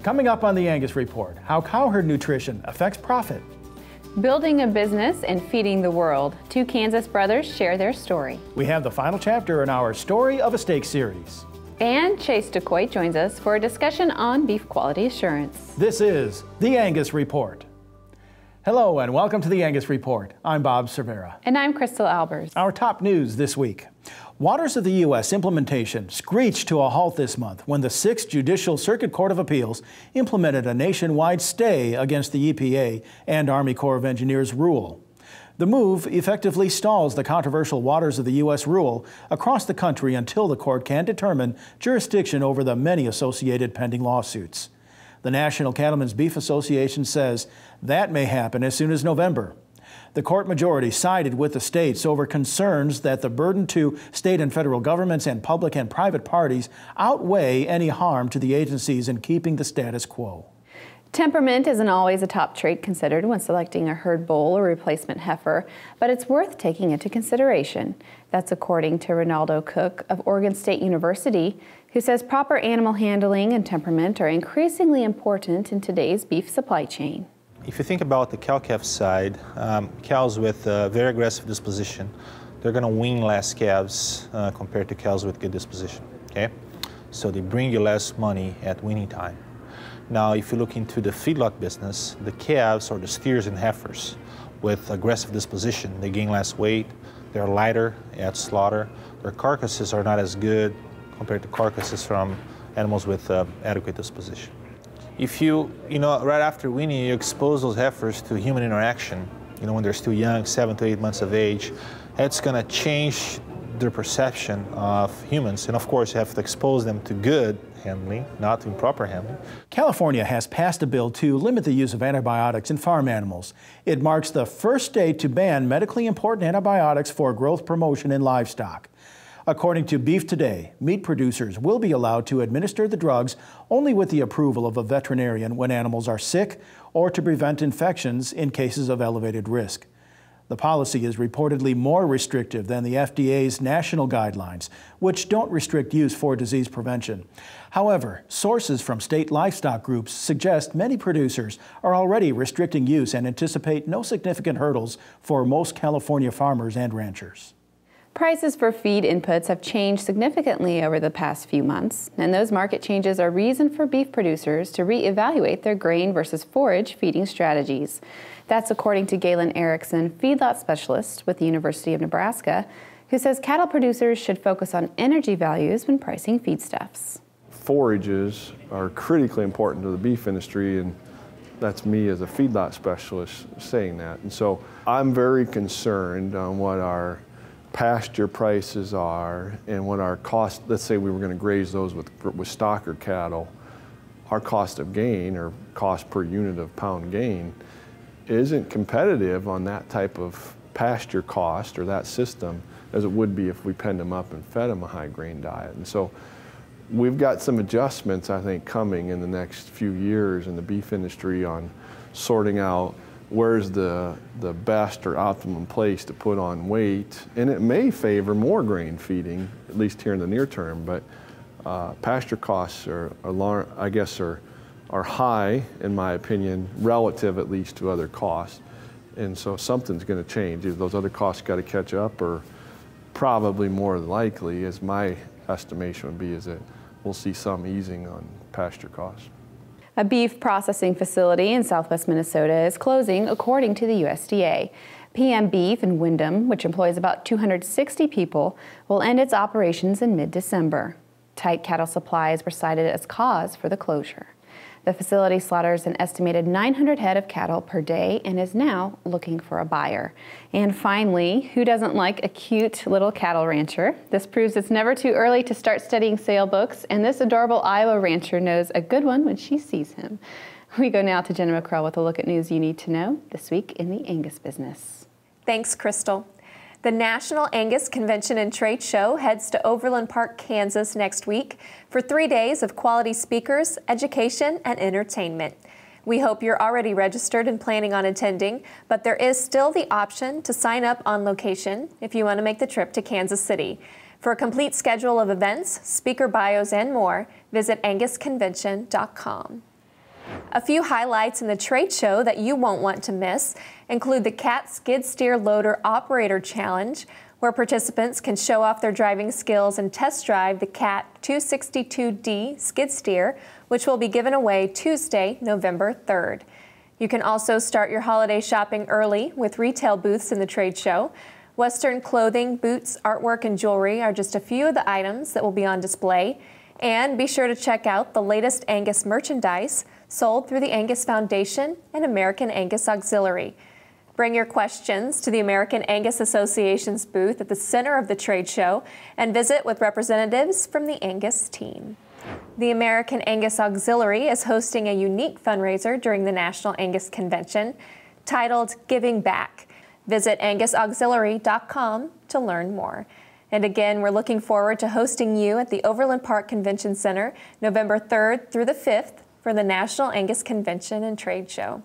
Coming up on the Angus Report, how cow herd nutrition affects profit. Building a business and feeding the world. Two Kansas brothers share their story. We have the final chapter in our Story of a Steak series. And Chase DeCoit joins us for a discussion on beef quality assurance. This is the Angus Report. Hello and welcome to the Angus Report. I'm Bob Cervera. And I'm Crystal Albers. Our top news this week. Waters of the U.S. implementation screeched to a halt this month when the 6th Judicial Circuit Court of Appeals implemented a nationwide stay against the EPA and Army Corps of Engineers rule. The move effectively stalls the controversial Waters of the U.S. rule across the country until the court can determine jurisdiction over the many associated pending lawsuits. The National Cattlemen's Beef Association says that may happen as soon as November. The court majority sided with the states over concerns that the burden to state and federal governments and public and private parties outweigh any harm to the agencies in keeping the status quo. Temperament isn't always a top trait considered when selecting a herd bull or replacement heifer, but it's worth taking into consideration. That's according to Ronaldo Cook of Oregon State University, who says proper animal handling and temperament are increasingly important in today's beef supply chain. If you think about the cow-calf side, cows with a very aggressive disposition, they're going to wean less calves compared to cows with good disposition, okay? So they bring you less money at weaning time. Now, if you look into the feedlot business, the calves or the steers and heifers with aggressive disposition, they gain less weight, they're lighter at slaughter, their carcasses are not as good compared to carcasses from animals with adequate disposition. If right after weaning, you expose those heifers to human interaction, when they're still young, 7 to 8 months of age, it's going to change their perception of humans. And of course, you have to expose them to good handling, not to improper handling. California has passed a bill to limit the use of antibiotics in farm animals. It marks the first state to ban medically important antibiotics for growth promotion in livestock. According to Beef Today, meat producers will be allowed to administer the drugs only with the approval of a veterinarian when animals are sick or to prevent infections in cases of elevated risk. The policy is reportedly more restrictive than the FDA's national guidelines, which don't restrict use for disease prevention. However, sources from state livestock groups suggest many producers are already restricting use and anticipate no significant hurdles for most California farmers and ranchers. Prices for feed inputs have changed significantly over the past few months, and those market changes are reason for beef producers to reevaluate their grain versus forage feeding strategies. That's according to Galen Erickson, feedlot specialist with the University of Nebraska, who says cattle producers should focus on energy values when pricing feedstuffs. Forages are critically important to the beef industry, and that's me as a feedlot specialist saying that. And so I'm very concerned on what our pasture prices are and what our cost, let's say we were going to graze those with stocker cattle, our cost of gain or cost per unit of pound gain isn't competitive on that type of pasture cost or that system as it would be if we penned them up and fed them a high grain diet. And so we've got some adjustments, I think, coming in the next few years in the beef industry on sorting out where's the best or optimum place to put on weight. And it may favor more grain feeding, at least here in the near term, but pasture costs are high, in my opinion, relative at least to other costs. And so something's going to change. Either those other costs got to catch up, or probably more likely, as my estimation would be, is that we'll see some easing on pasture costs. A beef processing facility in southwest Minnesota is closing, according to the USDA. PM Beef in Windham, which employs about 260 people, will end its operations in mid-December. Tight cattle supplies were cited as cause for the closure. The facility slaughters an estimated 900 head of cattle per day and is now looking for a buyer. And finally, who doesn't like a cute little cattle rancher? This proves it's never too early to start studying sale books, and this adorable Iowa rancher knows a good one when she sees him. We go now to Jenna McCrell with a look at news you need to know this week in the Angus business. Thanks, Crystal. The National Angus Convention and Trade Show heads to Overland Park, Kansas next week for 3 days of quality speakers, education, and entertainment. We hope you're already registered and planning on attending, but there is still the option to sign up on location if you want to make the trip to Kansas City. For a complete schedule of events, speaker bios, and more, visit angusconvention.com. A few highlights in the trade show that you won't want to miss include the CAT Skid Steer Loader Operator Challenge, where participants can show off their driving skills and test drive the CAT 262D skid steer, which will be given away Tuesday, November 3rd. You can also start your holiday shopping early with retail booths in the trade show. Western clothing, boots, artwork, and jewelry are just a few of the items that will be on display. And be sure to check out the latest Angus merchandise sold through the Angus Foundation and American Angus Auxiliary. Bring your questions to the American Angus Association's booth at the center of the trade show and visit with representatives from the Angus team. The American Angus Auxiliary is hosting a unique fundraiser during the National Angus Convention titled Giving Back. Visit angusauxiliary.com to learn more. And again, we're looking forward to hosting you at the Overland Park Convention Center November 3rd through the 5th for the National Angus Convention and Trade Show.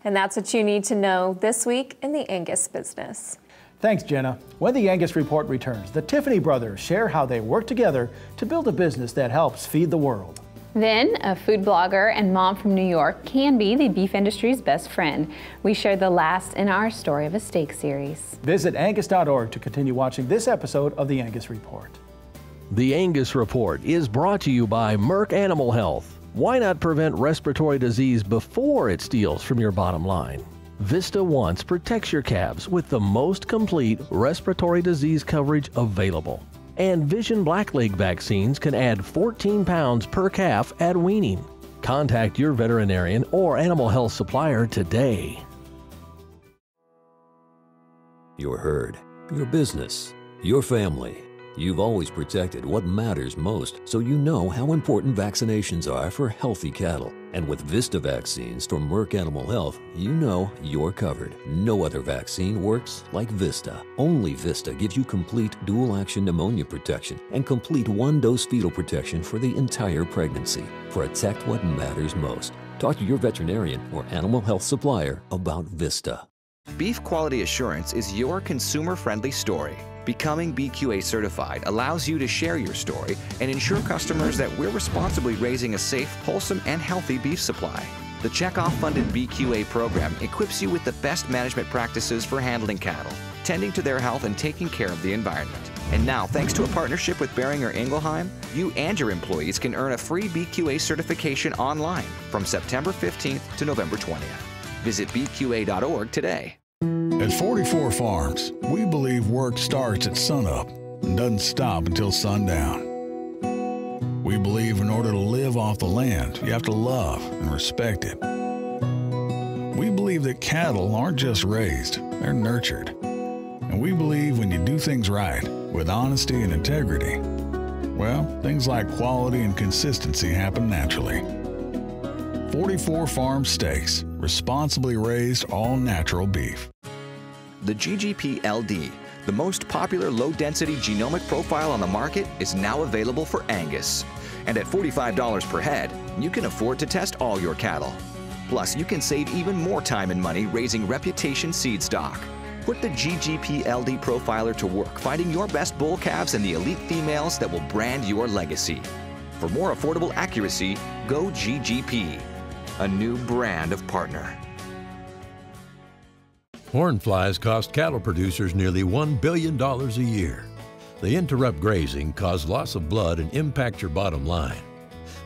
And that's what you need to know this week in the Angus business. Thanks, Jenna. When the Angus Report returns, the Tiffany brothers share how they work together to build a business that helps feed the world. Then, a food blogger and mom from New York can be the beef industry's best friend. We share the last in our Story of a Steak series. Visit Angus.org to continue watching this episode of the Angus Report. The Angus Report is brought to you by Merck Animal Health. Why not prevent respiratory disease before it steals from your bottom line? Vista Once protects your calves with the most complete respiratory disease coverage available. And Vision Blackleg vaccines can add 14 pounds per calf at weaning. Contact your veterinarian or animal health supplier today. Your herd, your business, your family. You've always protected what matters most, so you know how important vaccinations are for healthy cattle. And with Vista vaccines from Merck Animal Health, you know you're covered. No other vaccine works like Vista. Only Vista gives you complete dual-action pneumonia protection and complete one-dose fetal protection for the entire pregnancy. Protect what matters most. Talk to your veterinarian or animal health supplier about Vista. Beef quality assurance is your consumer-friendly story. Becoming BQA certified allows you to share your story and ensure customers that we're responsibly raising a safe, wholesome, and healthy beef supply. The checkoff-funded BQA program equips you with the best management practices for handling cattle, tending to their health and taking care of the environment. And now, thanks to a partnership with Behringer Ingelheim, you and your employees can earn a free BQA certification online from September 15th to November 20th. Visit bqa.org today. At 44 Farms, we believe work starts at sunup and doesn't stop until sundown. We believe in order to live off the land, you have to love and respect it. We believe that cattle aren't just raised, they're nurtured. And we believe when you do things right, with honesty and integrity, well, things like quality and consistency happen naturally. 44 Farm Steaks, responsibly raised all-natural beef. The GGP-LD, the most popular low-density genomic profile on the market, is now available for Angus. And at $45 per head, you can afford to test all your cattle. Plus, you can save even more time and money raising reputation seed stock. Put the GGP-LD profiler to work finding your best bull calves and the elite females that will brand your legacy. For more affordable accuracy, go GGP, a new brand of partner. Horn flies cost cattle producers nearly $1 billion a year. They interrupt grazing, cause loss of blood, and impact your bottom line.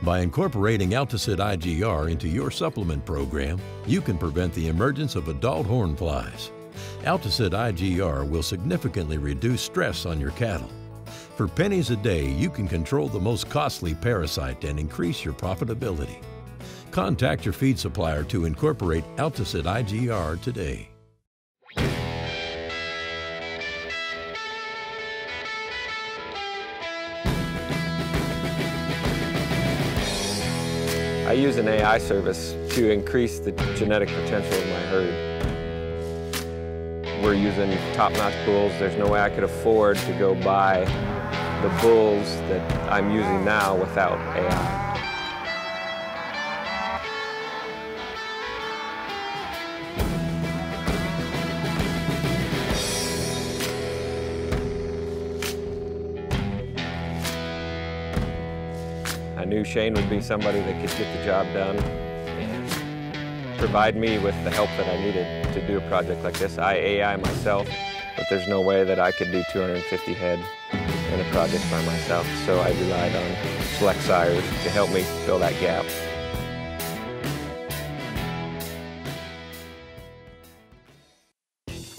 By incorporating Alticid IGR into your supplement program, you can prevent the emergence of adult horn flies. Alticid IGR will significantly reduce stress on your cattle. For pennies a day, you can control the most costly parasite and increase your profitability. Contact your feed supplier to incorporate Alticid IGR today. I use an AI service to increase the genetic potential of my herd. We're using top-notch bulls. There's no way I could afford to go buy the bulls that I'm using now without AI. I knew Shane would be somebody that could get the job done, and provide me with the help that I needed to do a project like this. I AI myself, but there's no way that I could do 250 head in a project by myself, so I relied on select sires to help me fill that gap.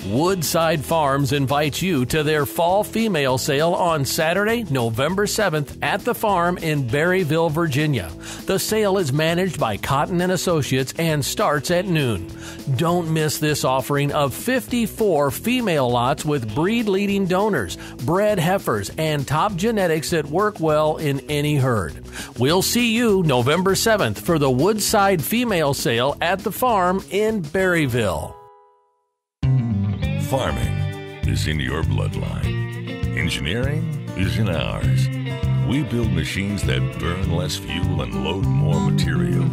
Woodside Farms invites you to their fall female sale on Saturday, November 7th at the farm in Berryville, Virginia. The sale is managed by Cotton & Associates and starts at noon. Don't miss this offering of 54 female lots with breed-leading donors, bred heifers, and top genetics that work well in any herd. We'll see you November 7th for the Woodside Female Sale at the farm in Berryville. Farming is in your bloodline. Engineering is in ours. We build machines that burn less fuel and load more material,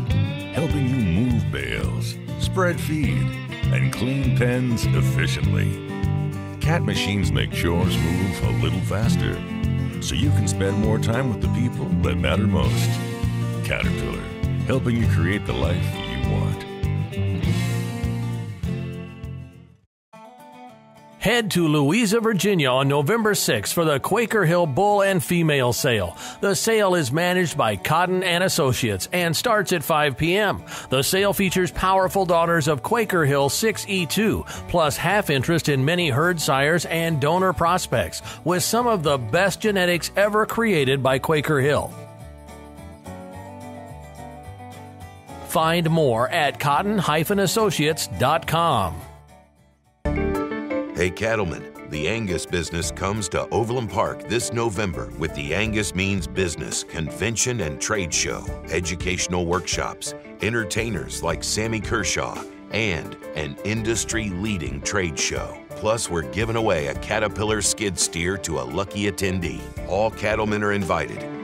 helping you move bales, spread feed, and clean pens efficiently. Cat machines make chores move a little faster, so you can spend more time with the people that matter most. Caterpillar, helping you create the life you want. Head to Louisa, Virginia on November 6th for the Quaker Hill Bull and Female Sale. The sale is managed by Cotton & Associates and starts at 5 p.m. The sale features powerful daughters of Quaker Hill 6E2, plus half interest in many herd sires and donor prospects, with some of the best genetics ever created by Quaker Hill. Find more at cotton-associates.com. Hey cattlemen, the Angus business comes to Overland Park this November with the Angus Means Business Convention and Trade Show, educational workshops, entertainers like Sammy Kershaw, and an industry-leading trade show. Plus, we're giving away a Caterpillar skid steer to a lucky attendee. All cattlemen are invited.